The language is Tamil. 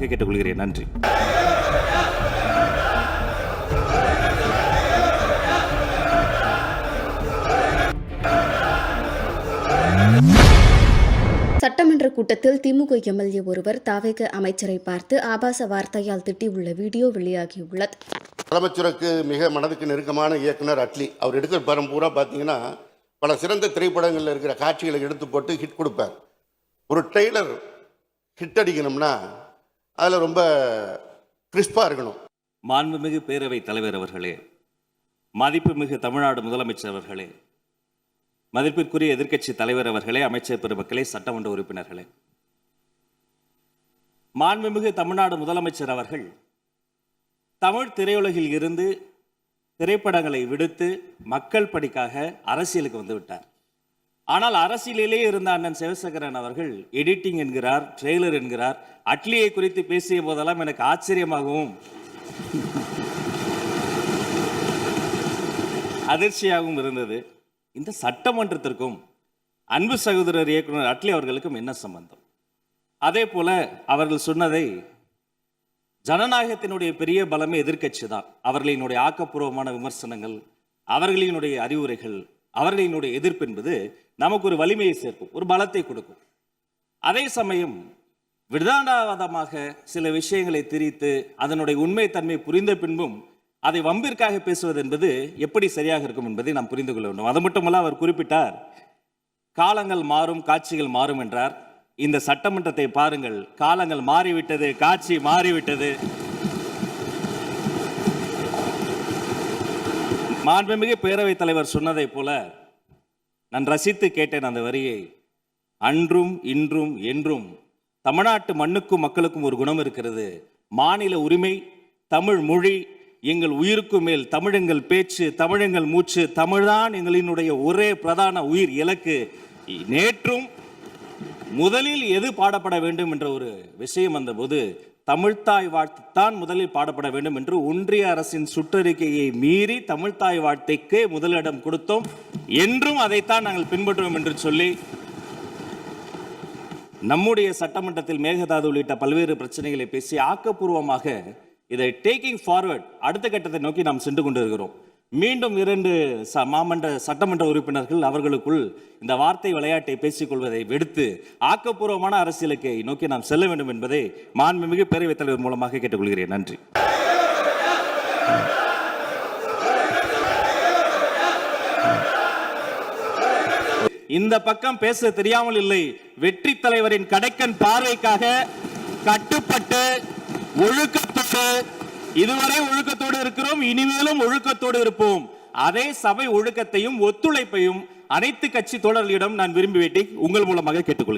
கேட்டுக்கொள்கிறேன். நன்றி. சட்டமன்ற கூட்டத்தில் திமுக எம்எல்ஏ ஒருவர் தாவேக அமைச்சரை பார்த்து ஆபாச வார்த்தையால் திட்டியுள்ள வீடியோ வெளியாகியுள்ளது. முதலமைச்சருக்கு மிக மனதுக்கு நெருக்கமான இயக்குனர் அட்லி அவர் எடுக்கிற படம் பூரா பார்த்தீங்கன்னா பல சிறந்த திரைப்படங்களில் இருக்கிற காட்சிகளை எடுத்து போட்டு ஹிட் கொடுப்பார். ஒரு ட்ரெய்லர் ஹிட் அடிக்கணும்னா அதில் ரொம்ப கிறிஸ்பாக இருக்கணும். மாண்புமிகு பேரவைத் தலைவர் அவர்களே, மதிப்புமிகு தமிழ்நாடு முதலமைச்சர் அவர்களே, மதிப்பிற்குரிய எதிர்க்கட்சி தலைவர் அவர்களே, அமைச்சர் பெருமக்களே, சட்டமன்ற உறுப்பினர்களே, மாண்புமிகு தமிழ்நாடு முதலமைச்சர் அவர்கள் தமிழ் திரையுலகில் இருந்து திரைப்படங்களை விடுத்து மக்கள் பணிக்காக அரசியலுக்கு வந்து விட்டார். ஆனால் அரசியலிலே இருந்த அண்ணன் சிவசேகரன் அவர்கள் எடிட்டிங் என்கிறார், ட்ரெய்லர் என்கிறார். அட்லியை குறித்து பேசிய போதெல்லாம் எனக்கு ஆச்சரியமாகவும் அதிர்ச்சியாகவும் இருந்தது. இந்த சட்டமன்றத்திற்கும் அன்பு சகோதரர் இயக்குனர் அட்லி அவர்களுக்கும் என்ன சம்பந்தம்? அதே போல அவர்கள் சொன்னதை, ஜனநாயகத்தினுடைய பெரிய பலமே எதிர்க்கட்சி தான். அவர்களினுடைய ஆக்கப்பூர்வமான விமர்சனங்கள், அவர்களினுடைய அறிவுரைகள், அவர்களினுடைய எதிர்ப்பு என்பது நமக்கு ஒரு வலிமையை சேர்க்கும், ஒரு பலத்தை கொடுக்கும். அதே சமயம் விதானவாதமாக சில விஷயங்களை திரித்து அதனுடைய உண்மை தன்மை புரிந்த பின்பும் அதை வம்பிற்காக பேசுவது என்பது எப்படி சரியாக இருக்கும் என்பதை நாம் புரிந்து கொள்ள வேண்டும். அது மட்டுமல்ல, அவர் குறிப்பிட்டார், காலங்கள் மாறும் காட்சிகள் மாறும் என்றார். இந்த சட்டமன்றத்தை பாருங்கள், காலங்கள் மாறிவிட்டது, காட்சி மாறிவிட்டது. மாண்புமிகு பேரவைத் தலைவர் சொன்னதை போல நான் ரசித்து கேட்டேன் அந்த வரியை. அன்றும் இன்றும் என்றும் தமிழ்நாட்டு மண்ணுக்கும் மக்களுக்கும் ஒரு குணம் இருக்கிறது. மாநில உரிமை, தமிழ் மொழி எங்கள் உயிருக்கு மேல், தமிழெங்கள் பேச்சு, தமிழெங்கள் மூச்சு, தமிழ்தான் எங்களினுடைய ஒரே பிரதான உயிர் இலக்கு. நேற்றும் முதலில் எது பாடப்பட வேண்டும் என்ற ஒரு விஷயம் வந்தபோது தமிழ்த்தாய் வாழ்த்துத்தான் முதலில் பாடப்பட வேண்டும் என்று ஒன்றிய அரசின் சுற்றறிக்கையை மீறி தமிழ்த்தாய் வாழ்த்தைக்கு முதலிடம் கொடுத்தோம். என்றும் அதைத்தான் நாங்கள் பின்பற்றுவோம் என்று சொல்லி நம்முடைய சட்டமன்றத்தில் மேகதாது உள்ளிட்ட பல்வேறு பிரச்சனைகளை பேசி ஆக்கப்பூர்வமாக இதை டேக்கிங் ஃபார்வர்ட் அடுத்த கட்டத்தை நோக்கி நாம் சென்று கொண்டிருக்கிறோம். மீண்டும் 2 சட்டமன்ற உறுப்பினர்கள் அவர்களுக்குள் இந்த வார்த்தை விளையாட்டை பேசிக் கொள்வதை விடுத்து ஆக்கப்பூர்வமான அரசியலுக்கு நோக்கி நாம் செல்ல வேண்டும் என்பதை மாண்புமிகு பேரவைத் தலைவர் மூலமாக கேட்டுக்கொள்கிறேன். நன்றி. இந்த பக்கம் பேச தெரியாமல் இல்லை. வெற்றி தலைவரின் கடைக்கன் பார்வைக்காக கட்டுப்பட்டு ஒழுக்கத்தோடு, இதுவரை ஒழுக்கத்தோடு இருக்கிறோம், இனிமேலும் ஒழுக்கத்தோடு இருப்போம். அதே சபை ஒழுக்கத்தையும் ஒத்துழைப்பையும் அனைத்து கட்சி தோழர்களிடம் நான் விரும்பி உங்கள் மூலமாக கேட்டுக்கொள்கிறேன்.